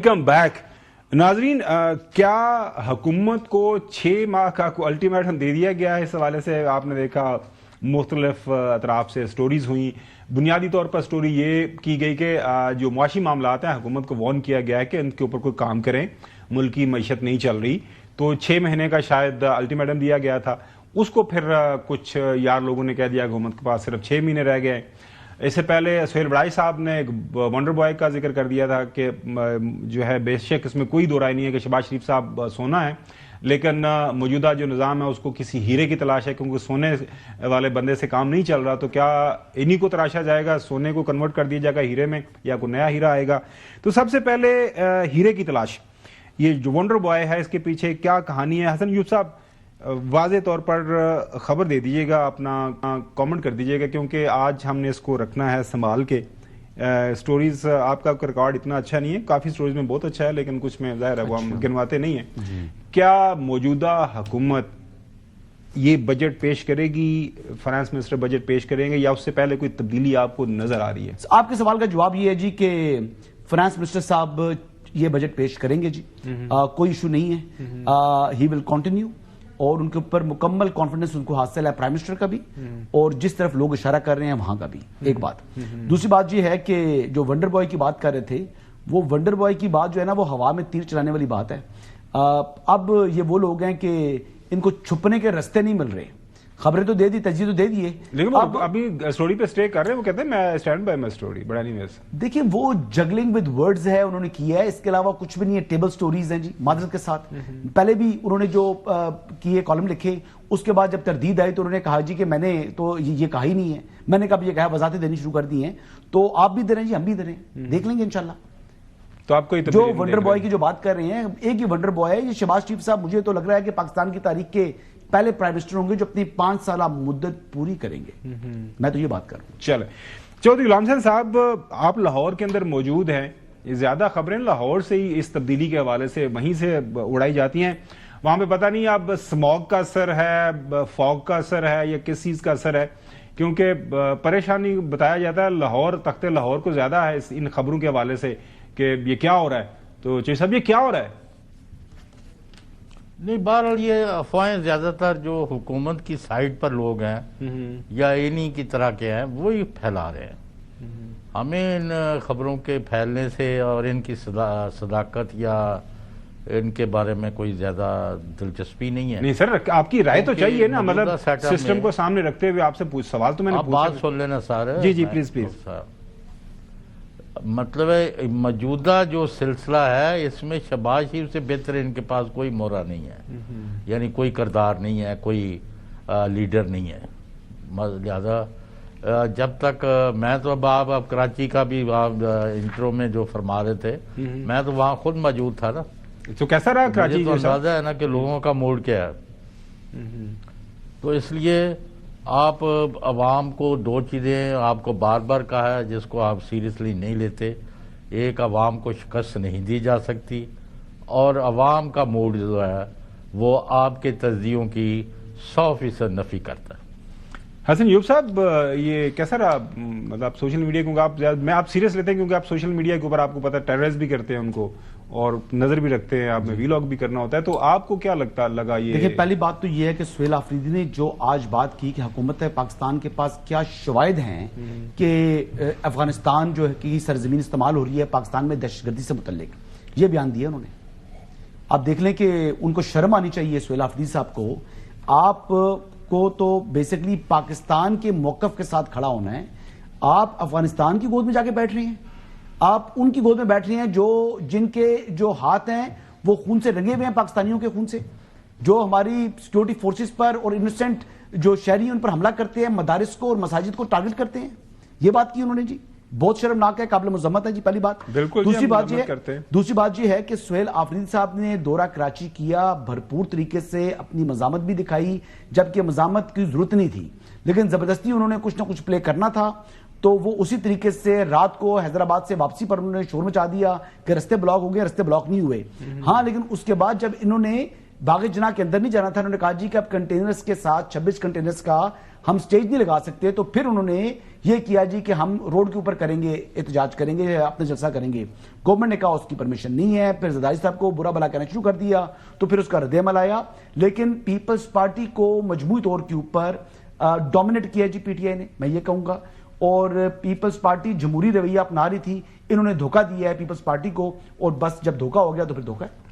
Welcome back ناظرین. کیا حکومت کو 6 ماہ کا الٹیمیٹم دے دیا گیا ہے؟ اس حوالے سے آپ نے دیکھا مختلف اطراف سے سٹوریز ہوئیں. بنیادی طور پر سٹوری یہ کی گئی کہ جو معاشی معاملات ہیں حکومت کو وارن کیا گیا ہے کہ ان کے اوپر کوئی کام کریں, ملک کی معیشت نہیں چل رہی. تو 6 مہینے کا شاید الٹیمیٹم دیا گیا تھا, اس کو پھر کچھ یار لوگوں نے کہہ دیا حکومت کے پاس صرف 6 مہینے رہ گئے. اس سے پہلے سہیل بڑائی صاحب نے ایک ونڈر بوائے کا ذکر کر دیا تھا کہ جو ہے بے شک اس میں کوئی دو رائے نہیں ہے کہ شہباز شریف صاحب سونا ہے, لیکن موجودہ جو نظام ہے اس کو کسی ہیرے کی تلاش ہے, کیونکہ سونے والے بندے سے کام نہیں چل رہا. تو کیا انہی کو تراشا جائے گا, سونے کو کنورٹ کر دیا جائے گا ہیرے میں, یا کوئی نیا ہیرا آئے گا؟ تو سب سے پہلے ہیرے کی تلاش, یہ جو ونڈر بوائے ہے اس کے پیچھے کیا کہانی ہے؟ حسن ایوب صاحب واضح طور پر خبر دے دیجیے گا, اپنا کامنٹ کر دیجیے گا, کیونکہ آج ہم نے اس کو رکھنا ہے سنبھال کے. سٹوریز آپ کا ریکارڈ اتنا اچھا نہیں ہے, کافی سٹوریز میں بہت اچھا ہے, لیکن کچھ میں ظاہر ہے وہ ہم گنواتے نہیں ہیں. کیا موجودہ حکومت یہ بجٹ پیش کرے گی, فائنانس منسٹر بجٹ پیش کریں گے, یا اس سے پہلے کوئی تبدیلی آپ کو نظر آ رہی ہے؟ آپ کے سوال کا جواب یہ ہے جی کہ فائنانس منسٹر صاحب یہ بجٹ پیش کریں گے جی, کوئی ایشو نہیں ہے. ہی ول کنٹینیو, اور ان کے اوپر مکمل کانفیڈنس ان کو حاصل ہے پرائم منسٹر کا بھی, اور جس طرف لوگ اشارہ کر رہے ہیں وہاں کا بھی. ایک بات. دوسری بات یہ ہے کہ جو ونڈر بوائے کی بات کر رہے تھے, وہ ونڈر بوائے کی بات جو ہے نا وہ ہوا میں تیر چلانے والی بات ہے. اب یہ وہ لوگ ہیں کہ ان کو چھپنے کے رستے نہیں مل رہے. خبریں تو دے دی, تجزیے تو دے دیے, لیکن ابھی سٹوری پہ سٹے کر رہے ہیں. وہ کہتے ہیں میں اسٹینڈ بائی مائی سٹوری, بڑا نہیں ویسے. دیکھیں وہ جگلنگ ود ورڈز ہے, انہوں نے کیا ہے, اس کے علاوہ کچھ بھی نہیں ہے. ٹیبل سٹوریز ہیں جی معذرت کے ساتھ. پہلے بھی انہوں نے جو کیے کالم لکھے, اس کے بعد جب تردید آئی تو انہوں نے کہا جی کہ میں نے تو یہ کہا ہی نہیں ہے. میں نے کہا یہ کہا, وضاحتیں دینی شروع کر دی ہیں, تو آپ بھی دے رہے ہیں جی, ہم بھی دے رہے ہیں, دیکھ لیں گے انشاءاللہ. تو آپ کو جو ونڈر بوائے کی جو بات کر رہے ہیں, ایک ہی ونڈر بوائے ہے یہ شہباز شریف صاحب. مجھے تو لگ رہا ہے کہ پاکستان کی تاریخ کے پہلے پرائم منسٹر ہوں گے جو اپنی 5 سالہ مدت پوری کریں گے. میں تو یہ بات کر رہا ہوں. چلے چودھری غلام حسین صاحب, آپ لاہور کے اندر موجود ہیں, زیادہ خبریں لاہور سے ہی اس تبدیلی کے حوالے سے وہیں سے اڑائی جاتی ہیں. وہاں پہ پتہ نہیں اب اسموگ کا اثر ہے, فوگ کا اثر ہے, یا کس چیز کا اثر ہے, کیونکہ پریشانی بتایا جاتا ہے لاہور, تخت لاہور کو زیادہ ہے ان خبروں کے حوالے سے کہ یہ کیا ہو رہا ہے. تو چودھری صاحب یہ کیا ہو رہا ہے؟ نہیں, بہرحال یہ افواہیں زیادہ تر جو حکومت کی سائٹ پر لوگ ہیں یا انہی کی طرح کے ہیں وہی پھیلا رہے ہیں. ہمیں ان خبروں کے پھیلنے سے اور ان کی صداقت یا ان کے بارے میں کوئی زیادہ دلچسپی نہیں ہے. نہیں سر, آپ کی رائے تو چاہیے نا, مطلب سسٹم کو سامنے رکھتے ہوئے آپ سے سوال تو میں نے آپ بات سن لینا سارے. جی جی پلیز پلیز. مطلب ہے موجودہ جو سلسلہ ہے اس میں شہباز شریف سے بہتر ان کے پاس کوئی مورا نہیں ہے, یعنی کوئی کردار نہیں ہے, کوئی لیڈر نہیں ہے. لہذا جب تک میں تو اب کراچی کا بھی انٹرو میں جو فرما رہے تھے, میں تو وہاں خود موجود تھا نا. تو کیسا رہا کراچی؟ مجھے تو اندازہ ہے نا کہ لوگوں کا موڈ کیا ہے. تو اس لیے آپ عوام کو 2 چیزیں آپ کو بار بار کہا ہے جس کو آپ سیریسلی نہیں لیتے. ایک, عوام کو شکست نہیں دی جا سکتی, اور عوام کا موڈ جو ہے وہ آپ کے تجزیوں کی 100% نفی کرتا ہے. حسن ایوب صاحب یہ کیسا رہا, مطلب سوشل میڈیا, کیونکہ میں آپ سیریس لیتے ہیں کیونکہ آپ سوشل میڈیا کے اوپر آپ کو پتا ہے ٹیررائز بھی کرتے ہیں ان کو, اور نظر بھی رکھتے ہیں, آپ میں وی لاگ بھی کرنا ہوتا ہے. تو آپ کو کیا لگا یہ؟ دیکھیں پہلی بات تو یہ ہے کہ سہیل آفریدی نے جو آج بات کی کہ حکومت پاکستان کے پاس کیا شواہد ہیں کہ افغانستان جو ہے کی سرزمین استعمال ہو رہی ہے پاکستان میں دہشت گردی سے متعلق, یہ بیان دیا انہوں نے. آپ دیکھ لیں کہ ان کو شرم آنی چاہیے سہیل آفریدی صاحب کو. آپ کو تو بیسکلی پاکستان کے موقف کے ساتھ کھڑا ہونا ہے. آپ افغانستان کی گود میں جا کے بیٹھ رہے ہیں, آپ ان کی گود میں بیٹھ رہے ہیں جن کے جو ہاتھ ہیں وہ خون سے رنگے ہوئے ہیں, پاکستانیوں کے خون سے, جو ہماری سیکیورٹی فورسز پر اور انوسنٹ جو شہری ان پر حملہ کرتے ہیں, مدارس کو اور مساجد کو ٹارگٹ کرتے ہیں. یہ بات کی انہوں نے جی, بہت شرمناک ہے, قابل مذمت ہے جی. پہلی بات. دوسری بات یہ ہے کہ سہیل آفریدی صاحب نے دورہ کراچی کیا, بھرپور طریقے سے اپنی مزاحمت بھی دکھائی, جبکہ مزاحمت کی ضرورت نہیں تھی, لیکن زبردستی انہوں نے کچھ نہ کچھ پلے کرنا تھا. تو وہ اسی طریقے سے رات کو حیدرآباد سے واپسی پر انہوں نے شور مچا دیا کہ رستے بلاک ہو گئے. رستے بلاک نہیں ہوئے. ہاں, لیکن اس کے بعد جب انہوں نے باغ جناح کے اندر نہیں جانا تھا. انہوں نے کہا جی کہ اب کنٹینرز کے ساتھ 26 کنٹینرز کا ہم سٹیج نہیں لگا سکتے. تو پھر انہوں نے یہ کیا جی کہ ہم روڈ کے اوپر کریں گے, احتجاج کریں گے, اپنا جلسہ کریں گے. گورنمنٹ نے کہا اس کی پرمیشن نہیں ہے. پھر زرداری صاحب کو برا بھلا کہنا شروع کر دیا, تو پھر اس کا رد عمل آیا. لیکن پیپلز پارٹی کو مجموعی طور کے اوپر ڈومینیٹ کیا جی پی ٹی آئی نے, میں یہ کہوں گا. اور پیپلز پارٹی جمہوری رویہ اپنا رہی تھی, انہوں نے دھوکہ دیا ہے پیپلز پارٹی کو, اور بس جب دھوکہ ہو گیا تو پھر دھوکہ ہے.